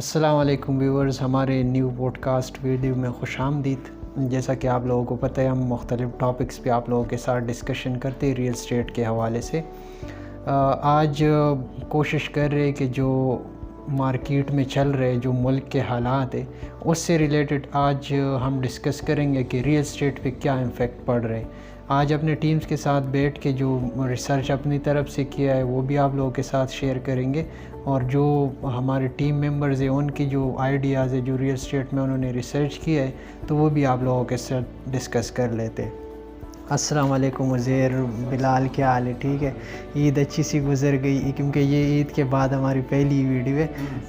السلام علیکم ویورز، ہمارے نیو پوڈ کاسٹ ویڈیو میں خوش آمدید۔ جیسا کہ آپ لوگوں کو پتہ ہے، ہم مختلف ٹاپکس پہ آپ لوگوں کے ساتھ ڈسکشن کرتے ہیں ریئل اسٹیٹ کے حوالے سے۔ آج کوشش کر رہے کہ جو مارکیٹ میں چل رہے جو ملک کے حالات ہیں اس سے ریلیٹڈ آج ہم ڈسکس کریں گے کہ ریئل اسٹیٹ پہ کیا امپیکٹ پڑ رہے۔ آج اپنے ٹیمز کے ساتھ بیٹھ کے جو ریسرچ اپنی طرف سے کیا ہے وہ بھی آپ لوگوں کے ساتھ شیئر کریں گے، اور جو ہمارے ٹیم ممبرز ہیں ان کی جو آئیڈیاز ہے جو ریئل اسٹیٹ میں انہوں نے ریسرچ کیا ہے تو وہ بھی آپ لوگوں کے ساتھ ڈسکس کر لیتے۔ السلام علیکم عزیر، بلال، کیا حال ہے؟ ٹھیک ہے؟ عید اچھی سی گزر گئی کیونکہ یہ عید کے بعد ہماری پہلی ویڈیو ہے،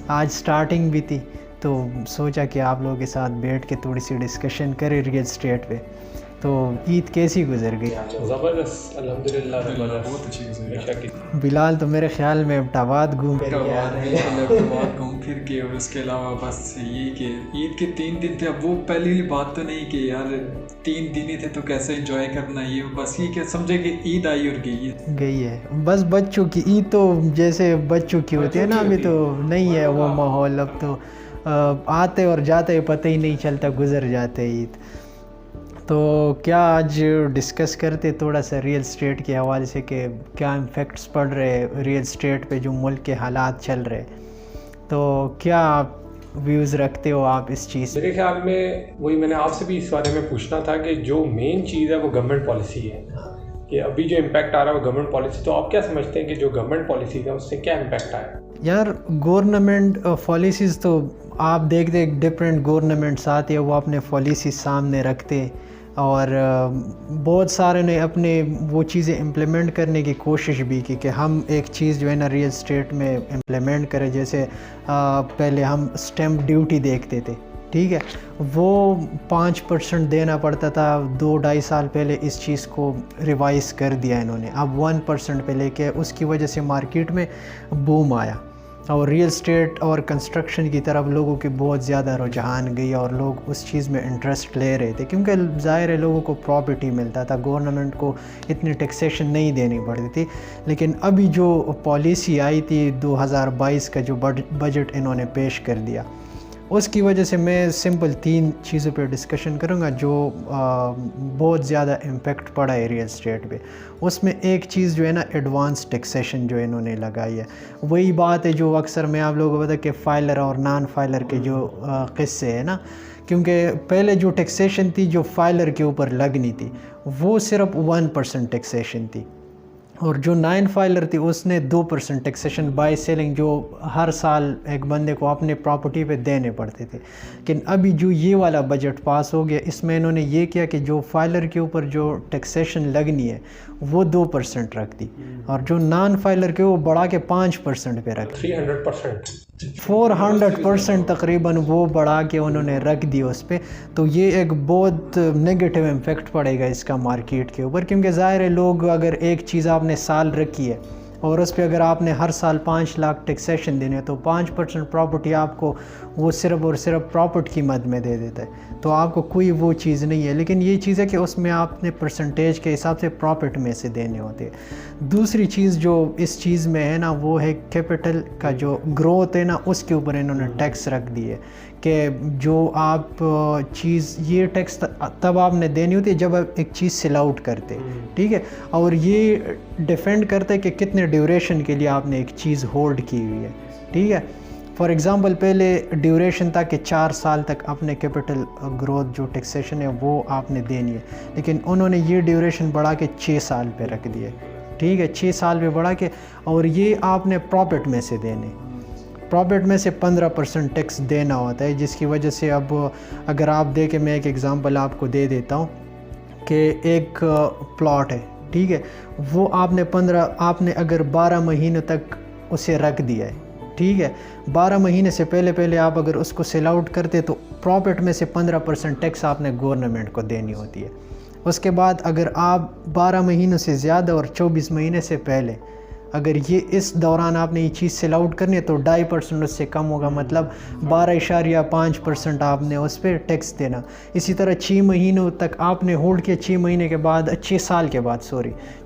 آج سٹارٹنگ بھی تھی تو سوچا کہ آپ لوگوں کے ساتھ بیٹھ کے تھوڑی سی ڈسکشن کریں ریئل اسٹیٹ پہ۔ تو عید کیسی گزر گئی؟ زبردست، الحمدللہ بہت اچھی گزری۔ بلال تو میرے خیال میں ابٹاباد گھوم کر گیا گھوم پھر کے، اور اس کے علاوہ بس یہ کہ عید کے 3 دن تھے۔ اب وہ پہلی بات تو نہیں کہ یار 3 دن ہی تھے تو کیسے انجوائے کرنا، یہ بس یہ کہ سمجھے کہ عید آئی اور گئی ہے بس بچوں کی عید تو جیسے بچوں کی ہوتی ہے نا، ابھی تو نہیں ہے وہ ماحول، اب تو آتے اور جاتے پتہ ہی نہیں چلتا، گزر جاتے عید۔ تو کیا آج ڈسکس کرتے تھوڑا سا ریئل اسٹیٹ کے حوالے سے کہ کیا امپیکٹس پڑ رہے ریئل اسٹیٹ پہ جو ملک کے حالات چل رہے، تو کیا ویوز رکھتے ہو آپ اس چیز؟ میرے خیال میں وہی میں نے آپ سے بھی اس بارے میں پوچھنا تھا کہ جو مین چیز ہے وہ گورنمنٹ پالیسی ہے، کہ ابھی جو امپیکٹ آ رہا ہے وہ گورنمنٹ پالیسی۔ تو آپ کیا سمجھتے ہیں کہ جو گورنمنٹ پالیسیز ہیں اس سے کیا امپیکٹ آیا؟ یار گورنمنٹ پالیسیز تو آپ دیکھتے ڈفرینٹ گورنمنٹس آتے ہیں، وہ اپنے پالیسیز سامنے رکھتے، اور بہت سارے نے اپنے وہ چیزیں امپلیمنٹ کرنے کی کوشش بھی کی کہ ہم ایک چیز جو ہے نا ریئل اسٹیٹ میں امپلیمنٹ کریں۔ جیسے پہلے ہم اسٹیمپ ڈیوٹی دیکھتے تھے، ٹھیک ہے، وہ 5% دینا پڑتا تھا، 2-2.5 سال پہلے اس چیز کو ریوائز کر دیا انہوں نے، اب 1% پہ لے کے، اس کی وجہ سے مارکیٹ میں بوم آیا اور ریئل اسٹیٹ اور کنسٹرکشن کی طرف لوگوں کی بہت زیادہ رجحان گئی اور لوگ اس چیز میں انٹرسٹ لے رہے تھے، کیونکہ ظاہر ہے لوگوں کو پراپرٹی ملتا تھا، گورنمنٹ کو اتنی ٹیکسیشن نہیں دینی پڑتی تھی۔ لیکن ابھی جو پالیسی آئی تھی 2022 کا جو بجٹ انہوں نے پیش کر دیا، اس کی وجہ سے میں سمپل 3 چیزوں پہ ڈسکشن کروں گا جو بہت زیادہ امپیکٹ پڑا ہے ریئل اسٹیٹ پہ۔ اس میں ایک چیز جو ہے نا ایڈوانس ٹیکسیشن جو انہوں نے لگائی ہے، وہی بات ہے جو اکثر میں آپ لوگوں کو بتا کہ فائلر اور نان فائلر کے جو قصے ہیں نا، کیونکہ پہلے جو ٹیکسیشن تھی جو فائلر کے اوپر لگنی تھی وہ صرف 1% ٹیکسیشن تھی، اور جو 9 فائلر تھی اس نے 2% ٹیکسیشن بائی سیلنگ جو ہر سال ایک بندے کو اپنے پراپرٹی پہ دینے پڑتے تھے۔ لیکن ابھی جو یہ والا بجٹ پاس ہو گیا، اس میں انہوں نے یہ کیا کہ جو فائلر کے اوپر جو ٹیکسیشن لگنی ہے وہ 2% رکھ دی، اور جو نان فائلر کے وہ بڑھا کے 5% پہ رکھ دی، 400% تقریباً وہ بڑھا کے انہوں نے رکھ دی اس پہ۔ تو یہ ایک بہت نگیٹو امپیکٹ پڑے گا اس کا مارکیٹ کے اوپر، کیونکہ ظاہر ہے لوگ اگر ایک چیز آپ نے سال رکھی ہے اور اس پہ اگر آپ نے ہر سال 5 لاکھ ٹیکسیشن دینے تو 5% پراپرٹی آپ کو وہ صرف اور صرف پراپرٹی کی مد میں دے دیتا ہے، تو آپ کو کوئی وہ چیز نہیں ہے۔ لیکن یہ چیز ہے کہ اس میں آپ نے پرسنٹیج کے حساب سے پراپرٹ میں سے دینے ہوتے ہیں۔ دوسری چیز جو اس چیز میں ہے نا وہ ہے کیپٹل کا جو گروتھ ہے نا، اس کے اوپر انہوں نے ٹیکس رکھ دی ہے کہ جو آپ چیز، یہ ٹیکس تب آپ نے دینی ہوتی ہے جب آپ ایک چیز سیل آؤٹ کرتے، ٹھیک ہے، اور یہ ڈیفینڈ کرتے ہے کہ کتنے ڈیوریشن کے لیے آپ نے ایک چیز ہولڈ کی ہوئی ہے، ٹھیک ہے۔ فار ایگزامپل پہلے ڈیوریشن تھا کہ 4 سال تک اپنے کیپٹل گروتھ جو ٹیکسیشن ہے وہ آپ نے دینی ہے، لیکن انہوں نے یہ ڈیوریشن بڑھا کے 6 سال پہ رکھ دی ہے، ٹھیک ہے، 6 سال پہ بڑھا کے، اور یہ آپ نے پراپرٹ میں سے دینے، پراپرٹ میں سے 15% ٹیکس دینا ہوتا ہے، جس کی وجہ سے اب اگر آپ دیکھیں، میں ایک ایگزامپل آپ کو دے دیتا ہوں کہ ایک پلاٹ ہے، ٹھیک ہے، وہ آپ نے اگر 12 مہینے تک اسے رکھ دیا ہے، ٹھیک ہے، 12 مہینے سے پہلے آپ اگر اس کو سیل آؤٹ کرتے تو پراپرٹ میں سے 15% ٹیکس آپ نے گورنمنٹ کو دینی ہوتی ہے۔ اس کے بعد اگر آپ 12 مہینوں سے زیادہ اور 24 مہینے سے پہلے اگر یہ اس دوران آپ نے یہ چیز سیل آؤٹ کرنی ہے تو 2.5% اس سے کم ہوگا، مطلب 12.5% آپ نے اس پہ ٹیکس دینا۔ اسی طرح 6 مہینوں تک آپ نے ہولڈ کیا، 6 مہینے کے بعد 6 سال کے بعد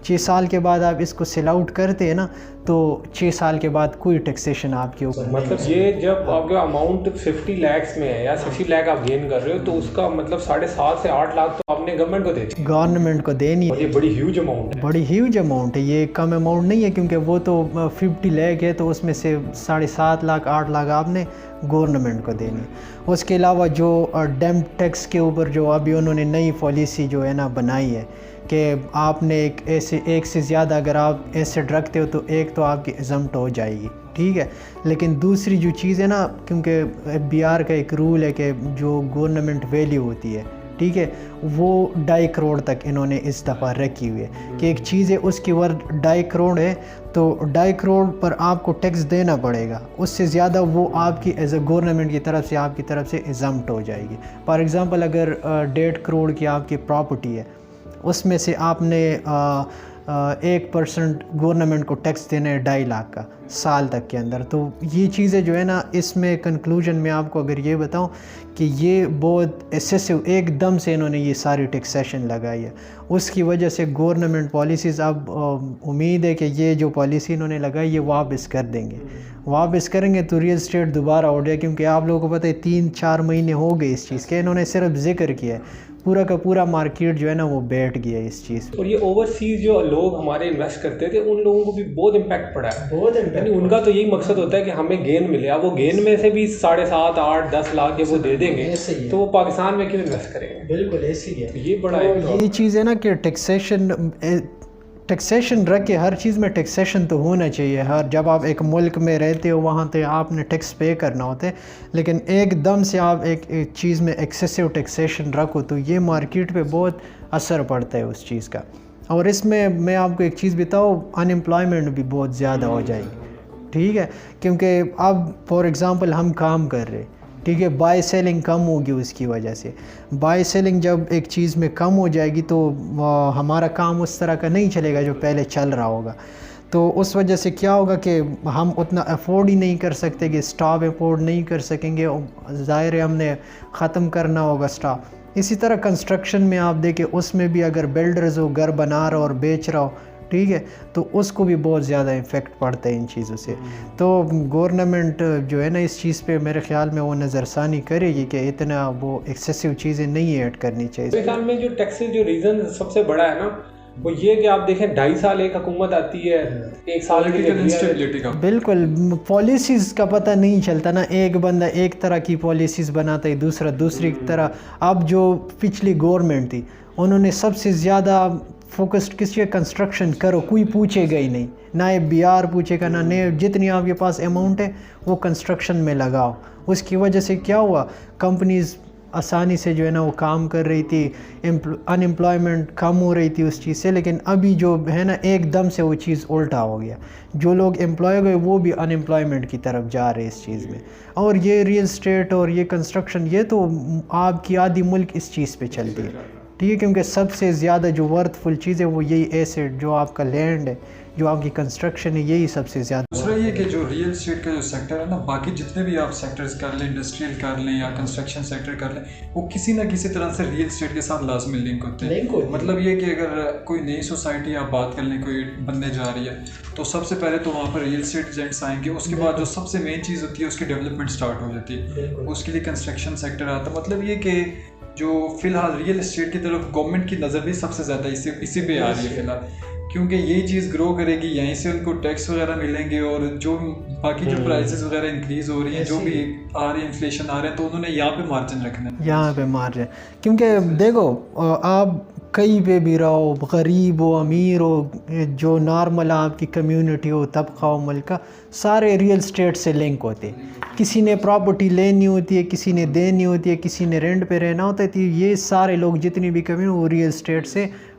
6 سال کے بعد آپ اس کو سیل آؤٹ کرتے ہیں نا تو 6 سال کے بعد کوئی ٹیکسیشن آپ کے اوپر۔ مطلب یہ جب آپ کا اماؤنٹ 50 لاکھ میں ہے یا 60 لاکھ آپ گین کر رہے ہو تو اس کا مطلب 7.5 سے 8 لاکھ تو آپ نے گورنمنٹ کو دے دی، گورنمنٹ کو دینی ہے۔ یہ بڑی ہیوج اماؤنٹ ہے، بڑی ہیوج اماؤنٹ ہے، یہ کم اماؤنٹ نہیں ہے، کیونکہ وہ تو 50 لاکھ ہے تو اس میں سے 7.5 لاکھ 8 لاکھ آپ نے گورنمنٹ کو دینی ہے۔ اس کے علاوہ جو ڈیمپ ٹیکس کے اوپر جو ابھی انہوں نے نئی پالیسی جو ہے نا بنائی ہے کہ آپ نے ایک سے زیادہ اگر آپ ایسٹ رکھتے ہو تو ایک تو آپ کی ایگزمپٹ ہو جائے گی، ٹھیک ہے، لیکن دوسری جو چیز ہے نا، کیونکہ BR کا ایک رول ہے کہ جو گورنمنٹ ویلیو ہوتی ہے، ٹھیک ہے، وہ 2.5 کروڑ تک انہوں نے اس دفعہ رکھی ہوئی ہے کہ ایک چیز ہے اس کی ورتھ 2.5 کروڑ ہے تو 2.5 کروڑ پر آپ کو ٹیکس دینا پڑے گا، اس سے زیادہ وہ آپ کی ایز اے گورنمنٹ کی طرف سے آپ کی طرف سے ایگزمپٹ ہو جائے گی۔ فار ایگزامپل اگر 1.5 کروڑ کی آپ کی پراپرٹی ہے، اس میں سے آپ نے 1% گورنمنٹ کو ٹیکس دینا ہے 2.5 لاکھ کا سال تک کے اندر، تو یہ چیزیں جو ہے نا، اس میں کنکلوژن میں آپ کو اگر یہ بتاؤں کہ یہ بہت ایکسیسو ایک دم سے انہوں نے یہ ساری ٹیکسیشن لگائی ہے، اس کی وجہ سے گورنمنٹ پالیسیز اب امید ہے کہ یہ جو پالیسی انہوں نے لگائی یہ واپس کر دیں گے، واپس کریں گے تو ریئل اسٹیٹ دوبارہ اٹھ جائے، کیونکہ آپ لوگوں کو پتہ ہے 3-4 مہینے ہو گئے اس چیز کے، انہوں نے صرف ذکر کیا ہے، پورا کا پورا مارکیٹ جو ہے نا وہ بیٹھ گیا ہے اس چیز۔ اور یہ اوورسیز جو لوگ ہمارے انویسٹ کرتے تھے ان لوگوں کو بھی بہت امپیکٹ پڑا ہے، یعنی ان کا تو یہی مقصد ہوتا ہے کہ ہمیں گین ملے، اب وہ گین میں سے بھی 7.5 8 10 لاکھ کے وہ دے دیں گے تو وہ پاکستان میں کیوں انویسٹ کریں گے؟ بالکل ایسی ہے، یہ بڑا یہ چیز ہے نا کہ ٹیکسیشن رکھ کے ہر چیز میں ٹیکسیشن تو ہونا چاہیے، جب آپ ایک ملک میں رہتے ہو وہاں تو آپ نے ٹیکس پے کرنا ہوتا ہے، لیکن ایک دم سے آپ ایک چیز میں ایکسیسو ٹیکسیشن رکھو تو یہ مارکیٹ پہ بہت اثر پڑتا ہے اس چیز کا، اور اس میں آپ کو ایک چیز بتاؤں، ان امپلائمنٹ بھی بہت زیادہ ہو جائے گی، ٹھیک ہے، کیونکہ اب فار ایگزامپل ہم کام کر رہے، ٹھیک ہے، بائی سیلنگ کم ہوگی، اس کی وجہ سے بائی سیلنگ جب ایک چیز میں کم ہو جائے گی تو ہمارا کام اس طرح کا نہیں چلے گا جو پہلے چل رہا ہوگا، تو اس وجہ سے کیا ہوگا کہ ہم اتنا افورڈ ہی نہیں کر سکتے کہ اسٹاف افورڈ نہیں کر سکیں گے، ظاہر ہے ہم نے ختم کرنا ہوگا اسٹاف۔ اسی طرح کنسٹرکشن میں آپ دیکھیں، اس میں بھی اگر بلڈرز ہو گھر بنا رہا اور بیچ رہا ہو، ٹھیک ہے، تو اس کو بھی بہت زیادہ افیکٹ پڑتا ہے ان چیزوں سے، تو گورنمنٹ جو ہے نا اس چیز پہ میرے خیال میں وہ نظر ثانی کرے گی کہ اتنا وہ ایکسیسو چیزیں نہیں ایڈ کرنی چاہیے۔ میرے خیال میں جو ٹیکس جو ریزن سب سے بڑا ہے نا وہ یہ کہ آپ دیکھیں 2.5 سال ایک حکومت آتی ہے، 1 سال کی انسٹیبلٹی کا، بالکل پالیسیز کا پتہ نہیں چلتا نا، ایک بندہ ایک طرح کی پالیسیز بناتا ہے، دوسرا دوسری طرح۔ اب جو پچھلی گورنمنٹ تھی انہوں نے سب سے زیادہ فوکسڈ کس کے کنسٹرکشن کرو، کوئی پوچھے گا ہی نہیں، نہ BR پوچھے گا، نہ جتنی آپ کے پاس اماؤنٹ ہے وہ کنسٹرکشن میں لگاؤ۔ اس کی وجہ سے کیا ہوا، کمپنیز آسانی سے جو ہے نا وہ کام کر رہی تھی، ان امپلائمنٹ کم ہو رہی تھی اس چیز سے، لیکن ابھی جو ہے نا ایک دم سے وہ چیز الٹا ہو گیا، جو لوگ امپلائی ہوئے وہ بھی ان امپلائمنٹ کی طرف جا رہے اس چیز میں، اور یہ ریئل اسٹیٹ اور یہ کنسٹرکشن یہ تو آپ کی آدھی ملک اس چیز پہ چلتی ہے، ٹھیک ہے، کیونکہ سب سے زیادہ جو ورتھ فل چیز ہے وہ یہی ایسٹ، جو آپ کا لینڈ ہے، جو آپ کی کنسٹرکشن ہے، یہی سب سے زیادہ۔ دوسرا یہ کہ جو ریئل اسٹیٹ کا جو سیکٹر ہے نا، باقی جتنے بھی آپ سیکٹرز کر لیں، انڈسٹریل کر لیں یا کنسٹرکشن سیکٹر کر لیں، وہ کسی نہ کسی طرح سے ریئل اسٹیٹ کے ساتھ لازمی لنک ہوتے ہیں۔ مطلب یہ کہ اگر کوئی نئی سوسائٹی آپ بات کر لیں، کوئی بننے جا رہی ہے تو سب سے پہلے تو وہاں پر ریئل اسٹیٹ ایجنٹس آئیں گے، اس کے بعد جو سب سے مین چیز ہوتی ہے اس کی ڈیولپمنٹ سٹارٹ ہو جاتی ہے، اس کے لیے کنسٹرکشن سیکٹر آتا ہے۔ مطلب یہ کہ جو فی الحال ریئل اسٹیٹ کی طرف گورنمنٹ کی نظر بھی سب سے زیادہ اسی پہ آ رہی ہے فی الحال، کیونکہ یہ چیز گرو کرے گی، یہیں سے ان کو ٹیکس وغیرہ ملیں گے، اور جو باقی جو پرائسز وغیرہ انکریز ہو رہی ہیں، جو بھی آ رہی ہے انفلیشن آ رہے ہیں، تو انہوں نے یہاں پہ مارجن رکھنا ہے، یہاں پہ مارجن، کیونکہ دیکھو آپ کہیں پہ بھی رہو، غریب ہو امیر ہو، جو نارمل آپ کی کمیونٹی ہو، طبقہ ہو، ملک کا، سارے ریئل اسٹیٹ سے لنک ہوتے ہیں۔ کسی نے پراپرٹی لینی ہوتی ہے، کسی نے دینی ہوتی ہے، کسی نے رینٹ پہ رہنا ہوتا ہے، تو یہ سارے لوگ جتنی بھی کمیونٹی وہ ریئل اسٹیٹ سے